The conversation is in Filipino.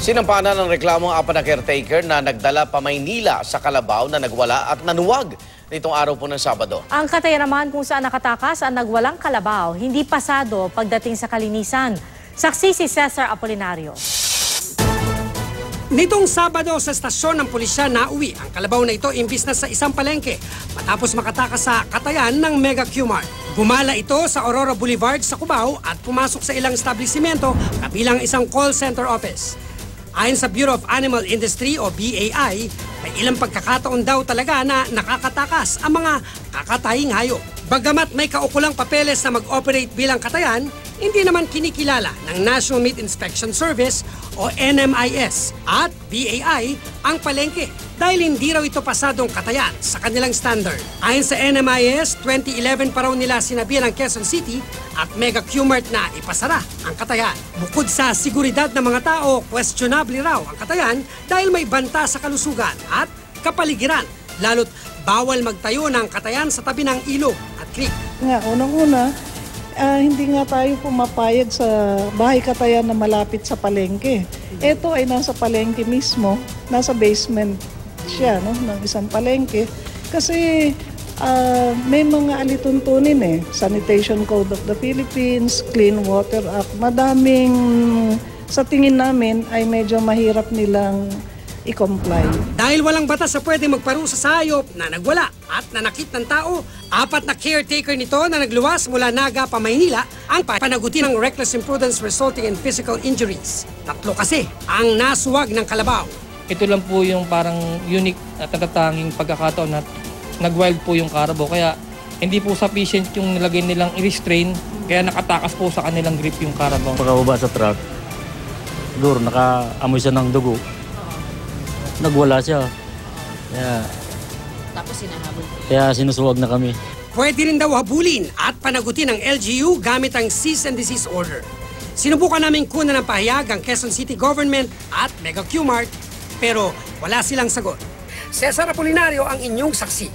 Sinampanan ng reklamo ang apat na caretaker na nagdala pa Maynila sa Calabao na nagwala at nanuwag nitong araw po ng Sabado. Ang katayan naman kung saan nakatakas ang nagwalang Calabao, hindi pasado pagdating sa kalinisan. Saksi si Cesar Apolinario. Nitong Sabado sa estasyon ng pulisya nauwi ang kalabaw na ito imbis na sa isang palengke matapos makatakas sa katayan ng Mega Q-Mart. Gumala ito sa Aurora Boulevard sa Cubao at pumasok sa ilang establishmento kabilang isang call center office. Ayon sa Bureau of Animal Industry o BAI, may ilang pagkakataon daw talaga na nakakatakas ang mga kakataying hayop. Bagamat may kaukulang papeles na mag-operate bilang katayan, hindi naman kinikilala ng National Meat Inspection Service o NMIS at BAI ang palengke dahil hindi raw ito pasadong katayan sa kanilang standard. Ayon sa NMIS, 2011 pa raw nila sinabihan ng Quezon City at Mega Q-Mart na ipasara ang katayan. Bukod sa seguridad ng mga tao, questionable raw ang katayan dahil may banta sa kalusugan at kapaligiran, lalo't bawal magtayo ng katayan sa tabi ng ilog at creek. Unang-una, hindi nga tayo pumapayag sa bahay katayan na malapit sa palengke. Ito ay nasa palengke mismo, nasa basement siya ng isang palengke. Kasi may mga alituntunin Sanitation Code of the Philippines, Clean Water Act, madaming sa tingin namin ay medyo mahirap nilang i-comply. Dahil walang batas sa pwede magparusa sa hayop na nagwala at nanakit ng tao, apat na caretaker nito na nagluwas mula Naga pa Maynila ang panagutin ng reckless imprudence resulting in physical injuries. 3 kasi ang nasuwag ng Calabao. Ito lang po yung parang unique at natatanging pagkakataon na nag-wild po yung Carabao. Kaya hindi po sufficient yung nilagay nilang i-restrain, kaya nakatakas po sa kanilang grip yung Carabao. Pagkababa sa truck, siguro nakaamoy siya ng dugo. Nagwala siya. Tapos sinahabol. Kaya sinusuwag na kami. Pwede rin daw habulin at panagutin ng LGU gamit ang cease and desist order. Sinubukan namin kunan ng pahayag ang Quezon City Government at Mega Q-Mart pero wala silang sagot. Cesar Apolinario ang inyong saksi.